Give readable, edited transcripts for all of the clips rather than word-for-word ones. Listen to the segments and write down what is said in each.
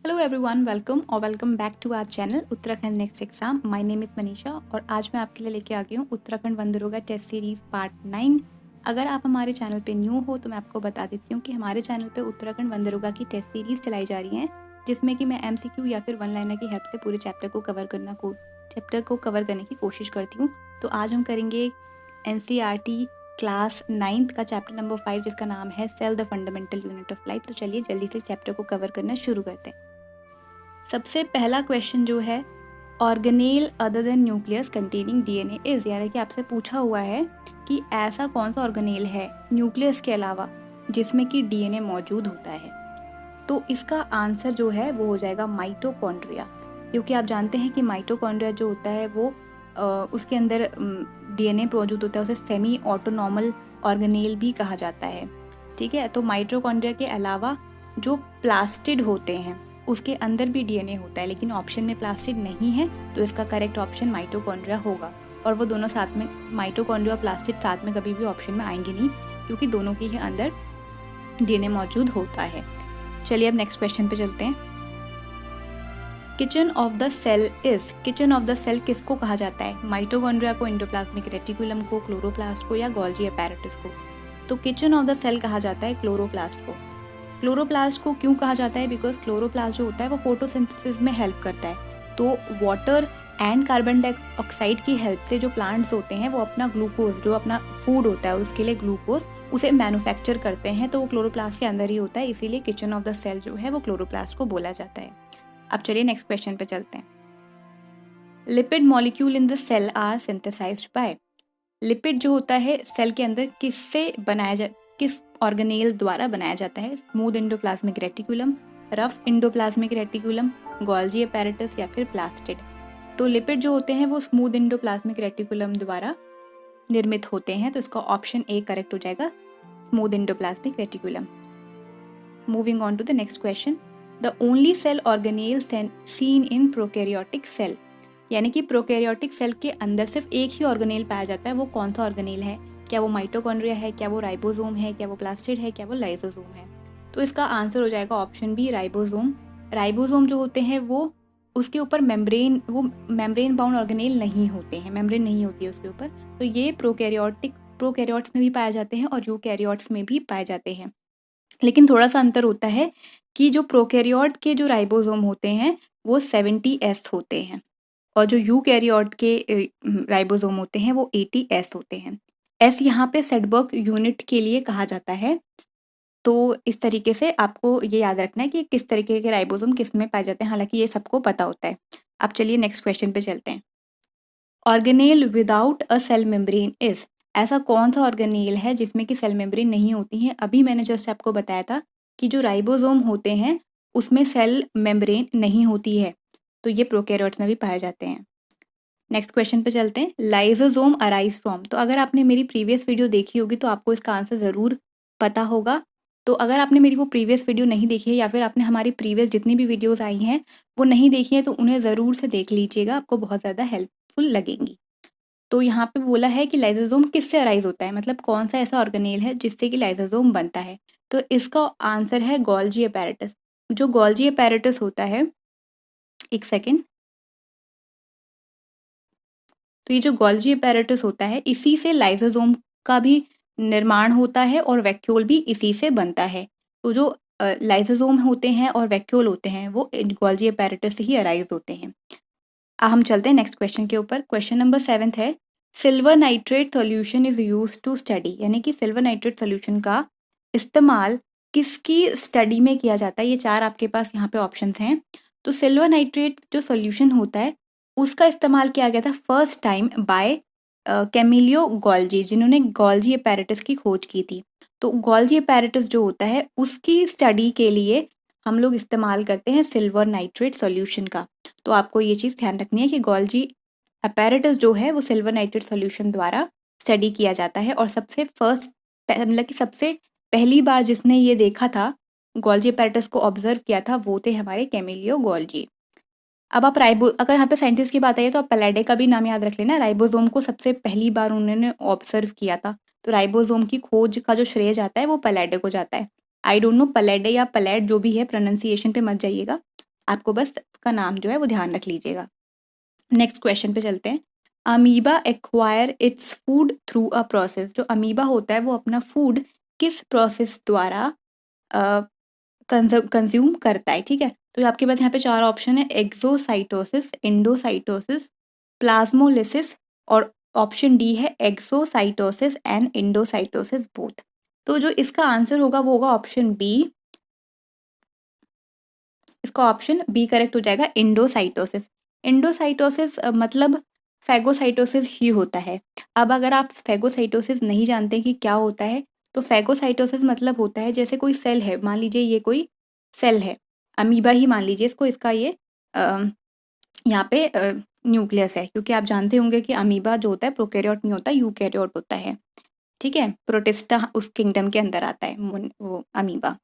Hello everyone, welcome back to our channel Uttarakhand next exam. My name is Manisha और आज मैं आपके लिए लेके आ गई हूँ उत्तराखंड वन दरोगा टेस्ट सीरीज़ पार्ट 9। अगर आप हमारे चैनल पे न्यू हो तो मैं आपको बता देती हूँ कि हमारे चैनल पे उत्तराखंड वन दरोगा की टेस्ट सीरीज़ चलाई जा रही हैं, जिसमें कि मैं MCQ या फिर वन लाइनर की हेल्प से पूरे चैप्टर को कवर करने की कोशिश करती हूँ। तो आज हम करेंगे NCERT क्लास 9th का चैप्टर नंबर 5, जिसका नाम है cell the fundamental unit of life. तो चलिए जल्दी से चैप्टर को कवर करना शुरू करते हैं। सबसे पहला क्वेश्चन जो है, organelle other than nucleus containing DNA is, यानी कि आपसे पूछा हुआ है कि ऐसा कौन सा ऑर्गेनेल है न्यूक्लियस के अलावा जिसमें कि DNA मौजूद होता है। तो इसका आंसर जो है वो हो जाएगा माइटोकॉन्ड्रिया, क्योंकि आप जानते हैं कि माइटोकॉन्ड्रिया जो होता है वो उसके अंदर DNA मौजूद होता है, उसे सेमी ऑटोनॉमल ऑर्गेनेल भी कहा जाता है। ठीक है, तो माइटोकॉन्ड्रिया के अलावा जो प्लास्टिड होते हैं उसके अंदर भी DNA होता है, लेकिन ऑप्शन में प्लास्टिड नहीं है, तो इसका करेक्ट ऑप्शन माइटोकॉन्ड्रिया होगा। और वो दोनों साथ में, माइटोकॉन्ड्रिया और प्लास्टिड साथ में कभी भी ऑप्शन में आएंगे नहीं, क्योंकि दोनों के ही अंदर DNA मौजूद होता है। चलिए अब नेक्स्ट क्वेश्चन पे चलते हैं। Kitchen of the cell is, kitchen of the cell किसको कहा जाता है? माइटोकॉन्ड्रिया को, एंडोप्लाज्मिक रेटिकुलम को, क्लोरोप्लास्ट को या गोल्जी अपैरेटस को? तो किचन ऑफ द सेल कहा जाता है क्लोरोप्लास्ट को। क्लोरोप्लास्ट को क्यों कहा जाता है? बिकॉज क्लोरोप्लास्ट जो होता है वो फोटोसिंथेसिस में हेल्प करता है। तो वाटर एंड कार्बन डाइऑक्साइड की हेल्प से जो प्लांट्स होते हैं वो अपना ग्लूकोज, जो अपना फूड होता है उसके लिए ग्लूकोज, उसे मैन्युफैक्चर करते हैं। तो वो क्लोरोप्लास्ट के अंदर ही होता है, इसीलिए किचन ऑफ द सेल जो है वो क्लोरोप्लास्ट को बोला जाता है। अब चलिए नेक्स्ट क्वेश्चन पे चलते हैं। Lipid molecule in the cell are synthesized by. Lipid जो होता है सेल के अंदर किस ऑर्गेनेल द्वारा बनाया जाता है? Smooth endoplasmic reticulum, rough endoplasmic reticulum, Golgi apparatus या फिर प्लास्टिड? तो लिपिड जो होते हैं वो स्मूथ एंडोप्लाज्मिक रेटिकुलम द्वारा निर्मित होते हैं, तो इसका ऑप्शन ए करेक्ट हो जाएगा, smooth endoplasmic reticulum. Moving on to the next question. The only cell organelle seen in prokaryotic cell, यानी कि प्रोकैरियोटिक सेल के अंदर सिर्फ एक ही ऑर्गेनेल पाया जाता है, वो कौन सा ऑर्गेनेल है? क्या वो माइटोकॉन्ड्रिया है, क्या वो राइबोसोम है, क्या वो प्लास्टिड है, क्या वो लाइसोसोम है? तो इसका आंसर हो जाएगा ऑप्शन बी, राइबोसोम। राइबोसोम जो होते हैं वो उसके ऊपर मेम्ब्रेन बाउंड ऑर्गेनेल नहीं होते हैं, मेम्ब्रेन नहीं होती है उसके ऊपर। तो ये प्रोकैरियोट्स में भी पाए जाते हैं और यूकैरियोट्स में भी पाए जाते हैं, लेकिन थोड़ा सा अंतर होता है कि जो प्रोकैरियोट के जो राइबोसोम होते हैं वो 70S होते हैं, और जो यूकैरियोट के राइबोसोम होते हैं वो 80S होते हैं। एस यहाँ पे सेडबर्ग यूनिट के लिए कहा जाता है। तो इस तरीके से आपको ये याद रखना है कि किस तरीके के राइबोसोम किस में पाए जाते हैं, हालांकि ये सबको पता होता है। अब चलिए नेक्स्ट क्वेश्चन पे चलते हैं। Organelle without a cell membrane is, ऐसा कौन सा ऑर्गेनेल है जिसमें कि सेल मेम्ब्रेन नहीं होती है? अभी मैंने जस्ट आपको बताया था कि जो राइबोसोम होते हैं उसमें सेल मेम्ब्रेन नहीं होती है, तो ये प्रोकैरियोट्स में भी पाए जाते हैं। नेक्स्ट क्वेश्चन पे चलते हैं। लाइसोसोम अराइज फ्रॉम, तो अगर आपने मेरी प्रीवियस वीडियो देखी होगी तो आपको इसका आंसर ज़रूर पता होगा। तो अगर आपने मेरी वो प्रीवियस वीडियो नहीं देखी है या फिर आपने हमारी प्रीवियस जितनी भी वीडियोस आई हैं वो नहीं देखी हैं, तो उन्हें ज़रूर से देख लीजिएगा, आपको बहुत ज़्यादा हेल्पफुल लगेंगी। तो यहाँ पे बोला है कि लाइसोसोम किससे अराइज होता है, मतलब कौन सा ऐसा ऑर्गेनेल है जिससे कि लाइसोसोम बनता है? तो इसका आंसर है गोल्जी अपैरेटस। जो गोल्जी अपैरेटस होता है, एक सेकेंड, तो ये जो गोल्जी अपैरेटस होता है इसी से लाइसोसोम का भी निर्माण होता है और वैक्यूल भी इसी से बनता है। तो जो लाइसोसोम होते हैं और वैक्यूल होते हैं वो गोल्जी अपैरेटस से ही अराइज होते हैं। हम चलते हैं नेक्स्ट क्वेश्चन के ऊपर। क्वेश्चन नंबर 7 है, silver nitrate solution is use to study, यानी कि सिल्वर नाइट्रेट सोल्यूशन का इस्तेमाल किसकी स्टडी में किया जाता है? ये चार आपके पास यहाँ पे ऑप्शंस हैं। तो सिल्वर नाइट्रेट जो सोल्यूशन होता है उसका इस्तेमाल किया गया था first time by Camillo Golgi, जिन्होंने गोल्जी अपैरेटस की खोज की थी। तो गोल्जी अपैरेटस जो होता है उसकी स्टडी के लिए हम लोग इस्तेमाल करते हैं सिल्वर नाइट्रेट सोल्यूशन का। तो आपको ये चीज़ ध्यान रखनी है कि गोल्जी अपैरेटस जो है वो सिल्वर नाइट्रेट सोल्यूशन द्वारा स्टडी किया जाता है, और सबसे मतलब कि सबसे पहली बार जिसने ये देखा था, गोल्जी अपैरेटस को ऑब्जर्व किया था, वो थे हमारे कैमिलियो गोल्जी। अब आप अगर यहाँ पे साइंटिस्ट की बात आई है तो आप पैलेडे का भी नाम याद रख लेना। राइबोसोम को सबसे पहली बार उन्होंने ऑब्जर्व किया था, तो राइबोसोम की खोज का जो श्रेय जाता है वो पैलेडे को जाता है। आई डोंट नो पैलेडे या पैलेड, जो भी है, प्रोनाउंसिएशन पे मत जाइएगा, आपको बस का नाम जो है वो ध्यान रख लीजिएगा। नेक्स्ट क्वेश्चन पे चलते हैं। Amoeba acquire its food through a process. जो अमीबा होता है वो अपना फूड किस प्रोसेस द्वारा कंज्यूम करता है, ठीक है। तो आपके पास यहाँ पे 4 ऑप्शन है, एक्सोसाइटोसिस, एंडोसाइटोसिस, प्लाज्मोलिसिस और ऑप्शन डी है एक्सोसाइटोसिस एंड एंडोसाइटोसिस बोथ। तो जो इसका आंसर होगा वो होगा ऑप्शन बी। इसका ऑप्शन बी करेक्ट हो जाएगा, एंडोसाइटोसिस। एंडोसाइटोसिस मतलब फैगोसाइटोसिस ही होता है। अब अगर आप फैगोसाइटोसिस नहीं जानते कि क्या होता है, तो फैगोसाइटोसिस मतलब होता है जैसे कोई सेल है, मान लीजिए ये कोई सेल है, अमीबा ही मान लीजिए इसको, इसका ये यहाँ पे न्यूक्लियस है, क्योंकि आप जानते होंगे कि अमीबा जो होता है प्रोकैरियोट नहीं होता, यूकैरियोट होता है, ठीक है। प्रोटिस्टा उस किंगडम के अंदर आता है वो अमीबा।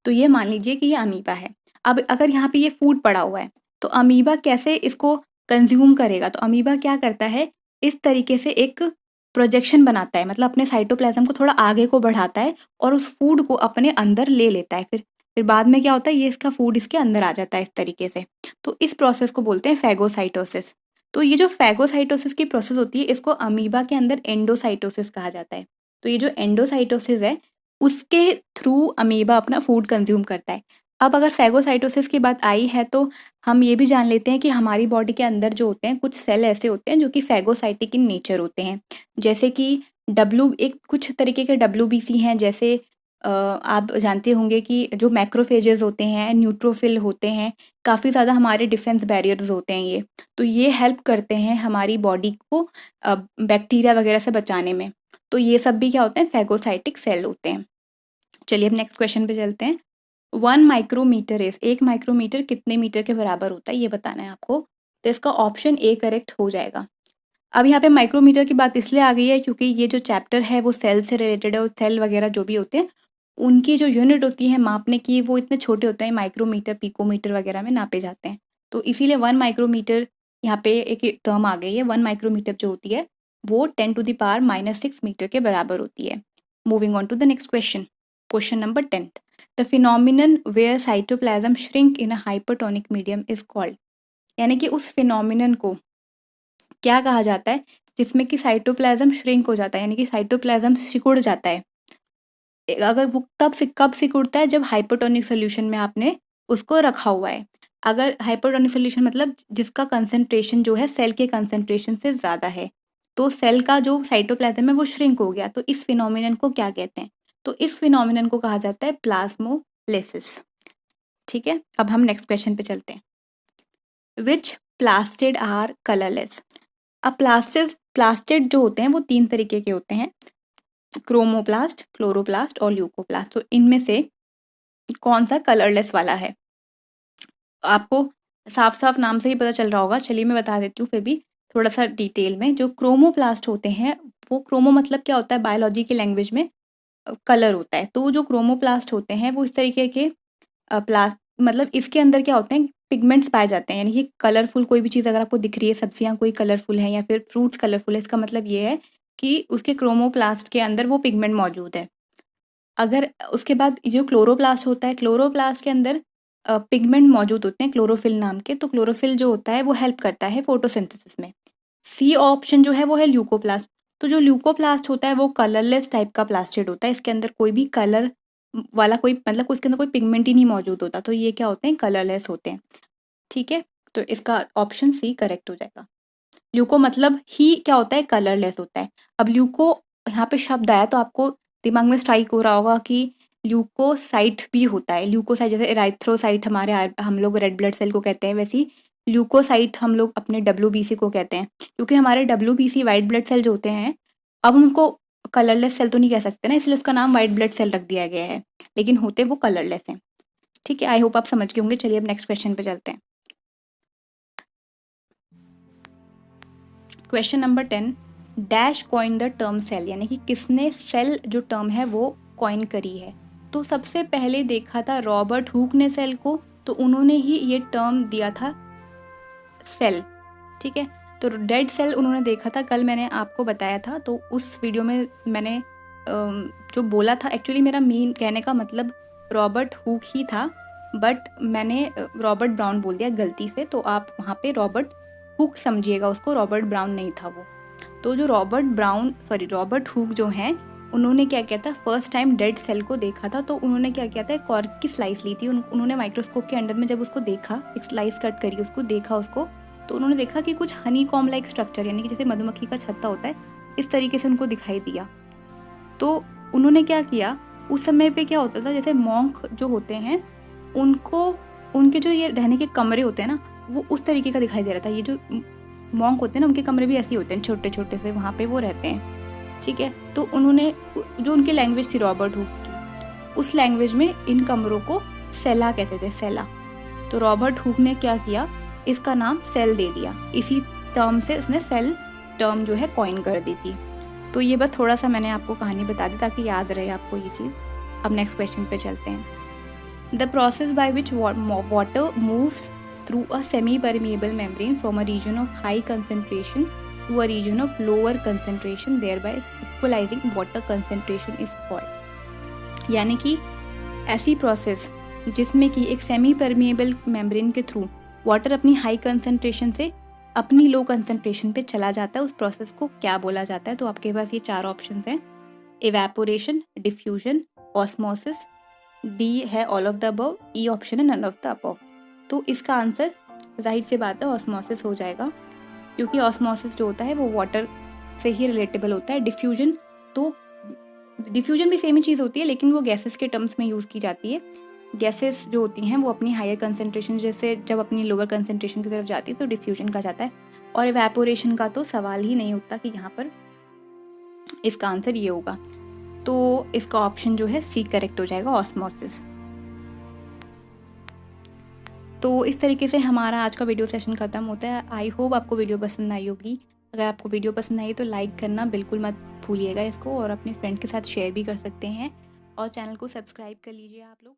तो ये मान लीजिए कि ये अमीबा है। अब अगर यहाँ पे ये फूड पड़ा हुआ है तो अमीबा कैसे इसको कंज्यूम करेगा, तो अमीबा क्या करता है, इस तरीके से एक प्रोजेक्शन बनाता है, मतलब अपने साइटोप्लाज्म को थोड़ा आगे को बढ़ाता है और उस फूड को अपने अंदर ले लेता है। फिर बाद में क्या होता है, ये इसका फूड इसके अंदर आ जाता है इस तरीके से। तो इस प्रोसेस को बोलते हैं फैगोसाइटोसिस। तो ये जो फैगोसाइटोसिस की प्रोसेस होती है इसको अमीबा के अंदर एंडोसाइटोसिस कहा जाता है। तो ये जो एंडोसाइटोसिस है उसके थ्रू अमीबा अपना फूड कंज्यूम करता है। अब अगर फैगोसाइटोसिस की बात आई है तो हम ये भी जान लेते हैं कि हमारी बॉडी के अंदर जो होते हैं कुछ सेल ऐसे होते हैं जो कि फैगोसाइटिक इन नेचर होते हैं, जैसे कि कुछ तरीके के WBC हैं, जैसे आप जानते होंगे कि जो मैक्रोफेजेस होते हैं, न्यूट्रोफिल होते हैं, काफ़ी ज़्यादा हमारे डिफेंस बैरियर्स होते हैं ये। तो ये हेल्प करते हैं हमारी बॉडी को बैक्टीरिया वगैरह से बचाने में। तो ये सब भी क्या होते हैं, फैगोसाइटिक सेल होते हैं। चलिए अब नेक्स्ट क्वेश्चन पे चलते हैं। 1 माइक्रोमीटर इज, 1 माइक्रोमीटर कितने मीटर के बराबर होता है ये बताना है आपको। तो इसका ऑप्शन ए करेक्ट हो जाएगा। अब यहाँ पे माइक्रोमीटर की बात इसलिए आ गई है क्योंकि ये जो चैप्टर है वो सेल से रिलेटेड है, और सेल वगैरह जो भी होते हैं उनकी जो यूनिट होती है मापने की वो इतने छोटे होते हैं, माइक्रोमीटर पिकोमीटर वगैरह में नापे जाते हैं। तो इसीलिए 1 माइक्रोमीटर यहाँ पे एक टर्म आ गई है। 1 माइक्रोमीटर जो होती है वो 10⁻⁻6 मीटर के बराबर होती है। Moving on to the next question, question number 10। The phenomenon where cytoplasm shrink in a hypertonic medium is called. यानी कि उस फिनोमिनन को क्या कहा जाता है जिसमें कि साइटोप्लाज्म श्रिंक हो जाता है, यानी कि साइटोप्लाज्म सिकुड़ जाता है। अगर वो कब सिकुड़ता है, जब हाइपरटोनिक सोल्यूशन में आपने उसको रखा हुआ है। अगर हाइपरटोनिक सोल्यूशन मतलब जिसका कंसंट्रेशन जो है सेल के कंसंट्रेशन से ज़्यादा है, तो सेल का जो साइटोप्लाज्म है वो श्रिंक हो गया। तो इस फिनोमिनन को क्या कहते हैं, तो इस फिनोमिनन को कहा जाता है प्लाज्मोलिसिस। ठीक है, अब हम नेक्स्ट क्वेश्चन पे चलते हैं। विच प्लास्टिड आर कलरलेस। अब प्लास्टिड जो होते हैं वो 3 तरीके के होते हैं, क्रोमोप्लास्ट, क्लोरोप्लास्ट और ल्यूकोप्लास्ट। तो इनमें से कौन सा कलरलेस वाला है, आपको साफ साफ नाम से ही पता चल रहा होगा। चलिए मैं बता देती हूँ फिर भी थोड़ा सा डिटेल में। जो क्रोमोप्लास्ट होते हैं, वो क्रोमो मतलब क्या होता है, बायोलॉजी की लैंग्वेज में कलर होता है। तो जो क्रोमोप्लास्ट होते हैं वो इस तरीके के प्लास्ट, मतलब इसके अंदर क्या होते हैं, पिगमेंट्स पाए जाते हैं। यानी कि कलरफुल कोई भी चीज़ अगर आपको दिख रही है, सब्जियां कोई कलरफुल है या फिर फ्रूट्स कलरफुल है, इसका मतलब ये है कि उसके क्रोमोप्लास्ट के अंदर वो पिगमेंट मौजूद है। अगर उसके बाद जो क्लोरोप्लास्ट होता है, क्लोरोप्लास्ट के अंदर पिगमेंट मौजूद होते हैं क्लोरोफिल नाम के। तो क्लोरोफिल जो होता है वो हेल्प करता है फोटोसिंथेसिस में। सी ऑप्शन जो है वो है ल्यूकोप्लास्ट। तो जो ल्यूकोप्लास्ट होता है वो कलरलेस टाइप का प्लास्टिड होता है, इसके अंदर कोई भी कलर वाला कोई मतलब उसके अंदर कोई पिगमेंट ही नहीं मौजूद होता। तो ये क्या होते हैं, कलरलेस होते हैं। ठीक है, तो इसका ऑप्शन सी करेक्ट हो जाएगा। ल्यूको मतलब ही क्या होता है, कलरलेस होता है। अब ल्यूको यहाँ पे शब्द आया तो आपको दिमाग में स्ट्राइक हो रहा होगा कि ल्यूकोसाइट भी होता है। ल्यूकोसाइट जैसे एराइथ्रोसाइट हमारे हम लोग रेड ब्लड सेल को कहते हैं, वैसे ही ल्यूकोसाइट हम लोग अपने WBC को कहते हैं। क्योंकि हमारे WBC वाइट ब्लड सेल जो होते हैं, अब उनको कलरलेस सेल तो नहीं कह सकते ना, इसलिए उसका नाम वाइट ब्लड सेल रख दिया गया है, लेकिन होते वो कलरलेस हैं। ठीक है, आई होप आप समझ गए होंगे। चलिए अब नेक्स्ट क्वेश्चन पे चलते हैं। Question number 10। Dash coin the term cell, यानी कि किसने सेल जो टर्म है वो कॉइन करी है। तो सबसे पहले देखा था रॉबर्ट हुक ने सेल को, तो उन्होंने ही ये टर्म दिया था सेल। ठीक है, तो डेड सेल उन्होंने देखा था, कल मैंने आपको बताया था। तो उस वीडियो में मैंने जो बोला था, एक्चुअली मेरा मेन कहने का मतलब रॉबर्ट हुक ही था बट मैंने रॉबर्ट ब्राउन बोल दिया गलती से, तो आप वहाँ पे रॉबर्ट हुक समझिएगा उसको, रॉबर्ट ब्राउन नहीं था वो। तो जो रॉबर्ट हुक जो हैं, उन्होंने क्या किया था, फर्स्ट टाइम डेड सेल को देखा था। तो उन्होंने क्या किया था, एक कॉर्क की स्लाइस ली थी, उन्होंने माइक्रोस्कोप के अंडर में जब उसको देखा, एक स्लाइस कट करी उसको देखा उसको, तो उन्होंने देखा कि कुछ हनी कॉम लाइक स्ट्रक्चर, यानी कि जैसे मधुमक्खी का छत्ता होता है, इस तरीके से उनको दिखाई दिया। तो उन्होंने क्या किया, उस समय पे क्या होता था, जैसे मॉन्क जो होते हैं उनको, उनके जो ये रहने के कमरे होते हैं ना, वो उस तरीके का दिखाई दे रहा था। ये जो मॉन्क होते हैं ना, उनके कमरे भी ऐसे ही होते हैं, छोटे छोटे से, वहाँ पे वो रहते हैं, ठीक है। तो उन्होंने, जो उनकी लैंग्वेज थी रॉबर्ट हुक की, उस लैंग्वेज में इन कमरों को सेला कहते थे, सेला। तो रॉबर्ट हुक ने क्या किया, इसका नाम सेल दे दिया, इसी टर्म से उसने सेल टर्म जो है कॉइन कर दी थी। तो ये बस थोड़ा सा मैंने आपको कहानी बता दी ताकि याद रहे आपको ये चीज़। अब नेक्स्ट क्वेश्चन पे चलते हैं। The process by which water moves through a semi permeable membrane from a region of high concentration to a region of lower concentration thereby equalizing water concentration is called. यानी कि ऐसी process जिसमें कि एक semi permeable membrane के through water अपनी high concentration से अपनी लो कंसंट्रेशन पे चला जाता है, उस प्रोसेस को क्या बोला जाता है। तो आपके पास ये 4 ऑप्शंस हैं, इवेपोरेशन, डिफ्यूजन, ऑस्मोसिस, डी है all of the above, E option है नन ऑफ द अबव। तो इसका आंसर जाहिर सी बात है ऑस्मोसिस हो जाएगा, क्योंकि ऑस्मोसिस जो होता है वो वाटर से ही रिलेटेबल होता है। डिफ्यूजन भी सेम ही चीज़ होती है, लेकिन वो गैसेस के टर्म्स में यूज़ की जाती है। गैसेस जो होती हैं वो अपनी हायर कंसंट्रेशन जैसे जब अपनी लोअर कंसंट्रेशन की तरफ जाती है तो डिफ्यूजन का जाता है, और इवेपोरेशन का तो सवाल ही नहीं उठता कि यहाँ पर इसका आंसर ये होगा। तो इसका ऑप्शन जो है सी करेक्ट हो जाएगा, ऑस्मोसिस। तो इस तरीके से हमारा आज का वीडियो सेशन ख़त्म होता है। आई होप आपको वीडियो पसंद आई होगी। अगर आपको वीडियो पसंद आई तो लाइक करना बिल्कुल मत भूलिएगा इसको, और अपने फ्रेंड के साथ शेयर भी कर सकते हैं, और चैनल को सब्सक्राइब कर लीजिए आप लोग।